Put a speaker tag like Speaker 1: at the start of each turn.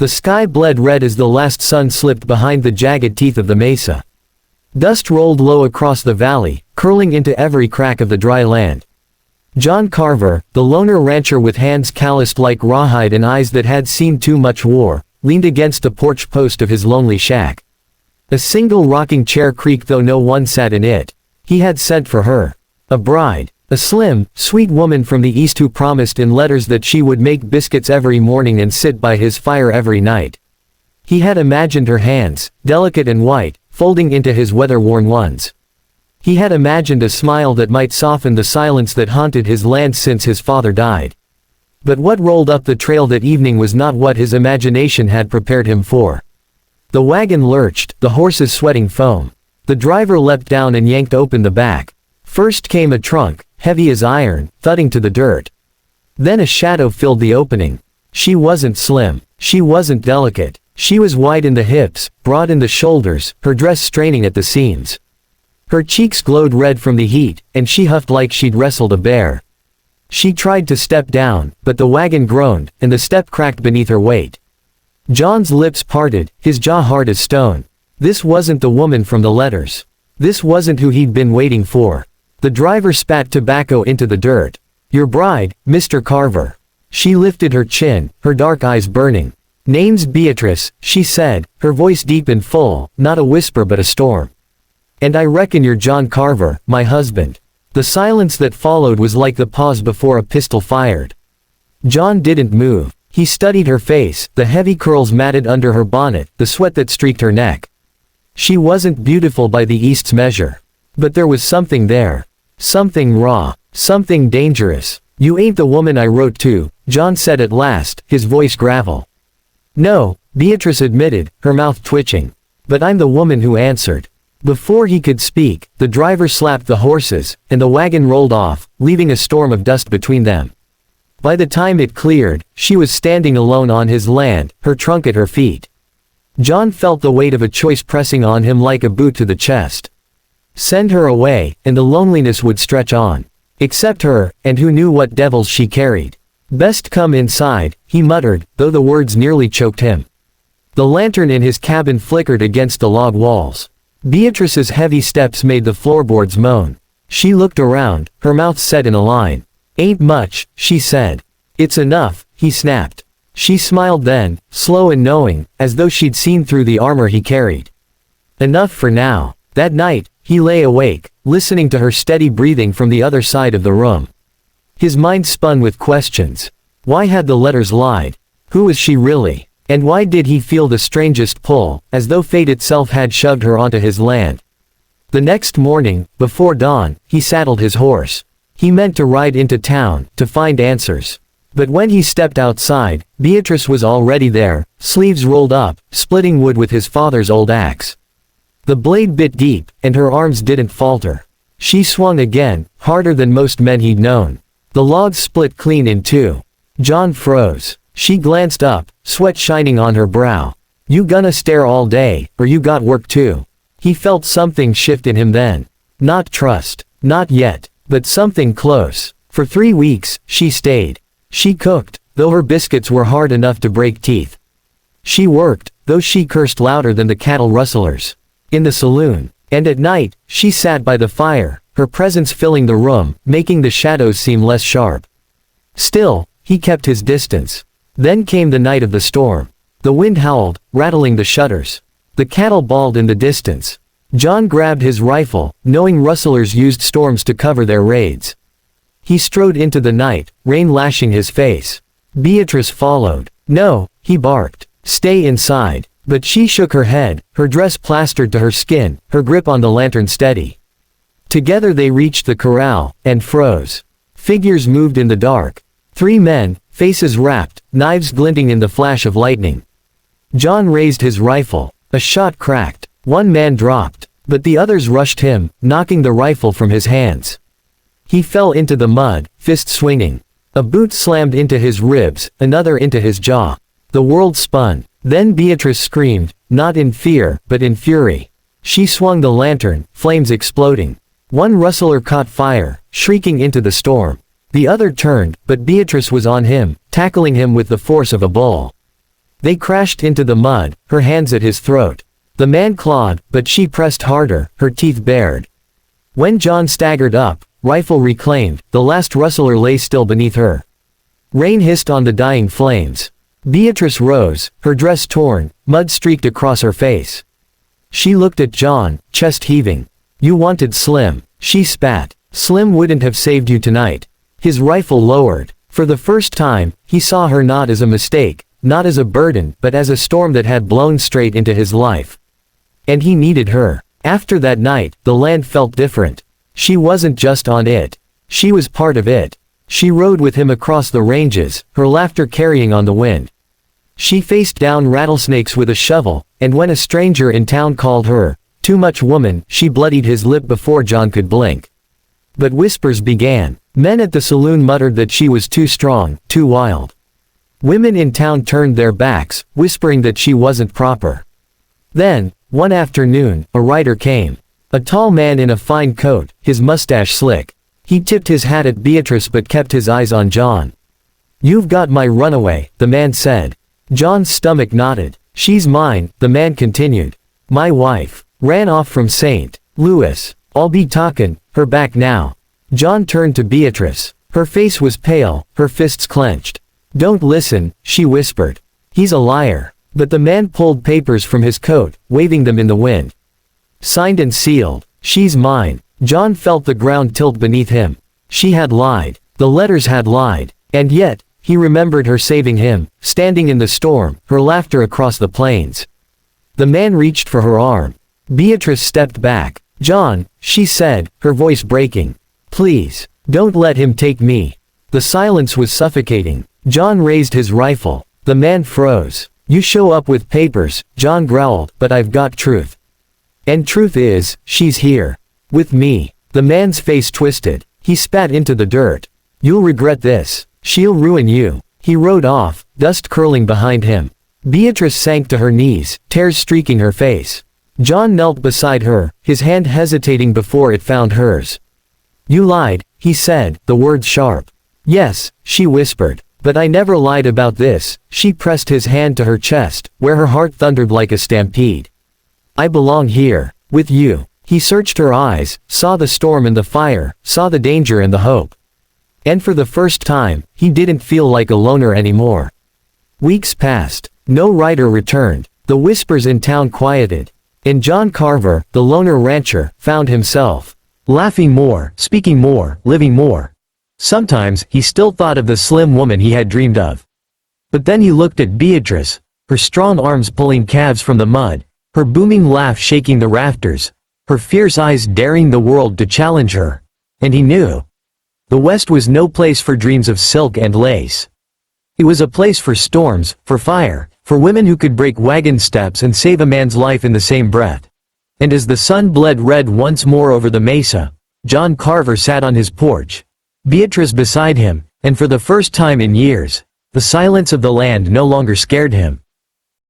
Speaker 1: The sky bled red as the last sun slipped behind the jagged teeth of the mesa. Dust rolled low across the valley, curling into every crack of the dry land. John Carver, the loner rancher with hands calloused like rawhide and eyes that had seen too much war, leaned against the porch post of his lonely shack. A single rocking chair creaked though no one sat in it. He had sent for her. A bride. A slim, sweet woman from the east who promised in letters that she would make biscuits every morning and sit by his fire every night. He had imagined her hands, delicate and white, folding into his weather-worn ones. He had imagined a smile that might soften the silence that haunted his land since his father died. But what rolled up the trail that evening was not what his imagination had prepared him for. The wagon lurched, the horses sweating foam. The driver leapt down and yanked open the back. First came a trunk, heavy as iron, thudding to the dirt. Then a shadow filled the opening. She wasn't slim. She wasn't delicate. She was wide in the hips, broad in the shoulders, her dress straining at the seams. Her cheeks glowed red from the heat, and she huffed like she'd wrestled a bear. She tried to step down, but the wagon groaned, and the step cracked beneath her weight. John's lips parted, his jaw hard as stone. This wasn't the woman from the letters. This wasn't who he'd been waiting for. The driver spat tobacco into the dirt. "Your bride, Mr. Carver." She lifted her chin, her dark eyes burning. "Name's Beatrice," she said, her voice deep and full, not a whisper but a storm. "And I reckon you're John Carver, my husband." The silence that followed was like the pause before a pistol fired. John didn't move. He studied her face, the heavy curls matted under her bonnet, the sweat that streaked her neck. She wasn't beautiful by the East's measure. But there was something there. Something raw. Something dangerous. "You ain't the woman I wrote to," John said at last, his voice gravel. "No," Beatrice admitted, her mouth twitching. "But I'm the woman who answered." Before he could speak, the driver slapped the horses, and the wagon rolled off, leaving a storm of dust between them. By the time it cleared, she was standing alone on his land, her trunk at her feet. John felt the weight of a choice pressing on him like a boot to the chest. Send her away, and the loneliness would stretch on. Accept her, and who knew what devils she carried. "Best come inside," he muttered, though the words nearly choked him. The lantern in his cabin flickered against the log walls. Beatrice's heavy steps made the floorboards moan. She looked around, her mouth set in a line. "Ain't much," she said. "It's enough," he snapped. She smiled then, slow and knowing, as though she'd seen through the armor he carried. Enough for now. That night, he lay awake, listening to her steady breathing from the other side of the room. His mind spun with questions. Why had the letters lied? Who was she really? And why did he feel the strangest pull, as though fate itself had shoved her onto his land? The next morning, before dawn, he saddled his horse. He meant to ride into town, to find answers. But when he stepped outside, Beatrice was already there, sleeves rolled up, splitting wood with his father's old axe. The blade bit deep, and her arms didn't falter. She swung again, harder than most men he'd known. The logs split clean in two. John froze. She glanced up, sweat shining on her brow. "You gonna stare all day, or you got work too?" He felt something shift in him then. Not trust. Not yet. But something close. For 3 weeks, she stayed. She cooked, though her biscuits were hard enough to break teeth. She worked, though she cursed louder than the cattle rustlers. In the saloon. And at night, she sat by the fire, her presence filling the room, making the shadows seem less sharp. Still, he kept his distance. Then came the night of the storm. The wind howled, rattling the shutters. The cattle bawled in the distance. John grabbed his rifle, knowing rustlers used storms to cover their raids. He strode into the night, rain lashing his face. Beatrice followed. "No," he barked. "Stay inside." But she shook her head, her dress plastered to her skin, her grip on the lantern steady. Together they reached the corral, and froze. Figures moved in the dark. 3 men, faces wrapped, knives glinting in the flash of lightning. John raised his rifle. A shot cracked. 1 man dropped. But the others rushed him, knocking the rifle from his hands. He fell into the mud, fist swinging. A boot slammed into his ribs, another into his jaw. The world spun. Then Beatrice screamed, not in fear, but in fury. She swung the lantern, flames exploding. 1 rustler caught fire, shrieking into the storm. The other turned, but Beatrice was on him, tackling him with the force of a bull. They crashed into the mud, her hands at his throat. The man clawed, but she pressed harder, her teeth bared. When John staggered up, rifle reclaimed, the last rustler lay still beneath her. Rain hissed on the dying flames. Beatrice rose, her dress torn, mud streaked across her face. She looked at John, chest heaving. "You wanted Slim," she spat. "Slim wouldn't have saved you tonight." His rifle lowered. For the first time, he saw her not as a mistake, not as a burden, but as a storm that had blown straight into his life. And he needed her. After that night, the land felt different. She wasn't just on it. She was part of it. She rode with him across the ranges, her laughter carrying on the wind. She faced down rattlesnakes with a shovel, and when a stranger in town called her, "too much woman," she bloodied his lip before John could blink. But whispers began. Men at the saloon muttered that she was too strong, too wild. Women in town turned their backs, whispering that she wasn't proper. Then, one afternoon, a rider came. A tall man in a fine coat, his mustache slick. He tipped his hat at Beatrice but kept his eyes on John. "You've got my runaway," the man said. John's stomach knotted. "She's mine," the man continued. "My wife. Ran off from St. Louis. I'll be talkin' her back now." John turned to Beatrice. Her face was pale, her fists clenched. "Don't listen," she whispered. "He's a liar." But the man pulled papers from his coat, waving them in the wind. "Signed and sealed. She's mine." John felt the ground tilt beneath him. She had lied. The letters had lied. And yet, he remembered her saving him, standing in the storm, her laughter across the plains. The man reached for her arm. Beatrice stepped back. "John," she said, her voice breaking. "Please, don't let him take me." The silence was suffocating. John raised his rifle. The man froze. "You show up with papers," John growled, "but I've got truth. And truth is, she's here. With me." The man's face twisted. He spat into the dirt. "You'll regret this. She'll ruin you." He rode off, dust curling behind him. Beatrice sank to her knees, tears streaking her face. John knelt beside her, his hand hesitating before it found hers. "You lied," he said, the words sharp. "Yes," she whispered. "But I never lied about this." She pressed his hand to her chest, where her heart thundered like a stampede. "I belong here. With you." He searched her eyes, saw the storm and the fire, saw the danger and the hope. And for the first time, he didn't feel like a loner anymore. Weeks passed. No rider returned. The whispers in town quieted. And John Carver, the loner rancher, found himself laughing more, speaking more, living more. Sometimes, he still thought of the slim woman he had dreamed of. But then he looked at Beatrice, her strong arms pulling calves from the mud, her booming laugh shaking the rafters, her fierce eyes daring the world to challenge her. And he knew. The West was no place for dreams of silk and lace. It was a place for storms, for fire, for women who could break wagon steps and save a man's life in the same breath. And as the sun bled red once more over the mesa, John Carver sat on his porch, Beatrice beside him, and for the first time in years, the silence of the land no longer scared him.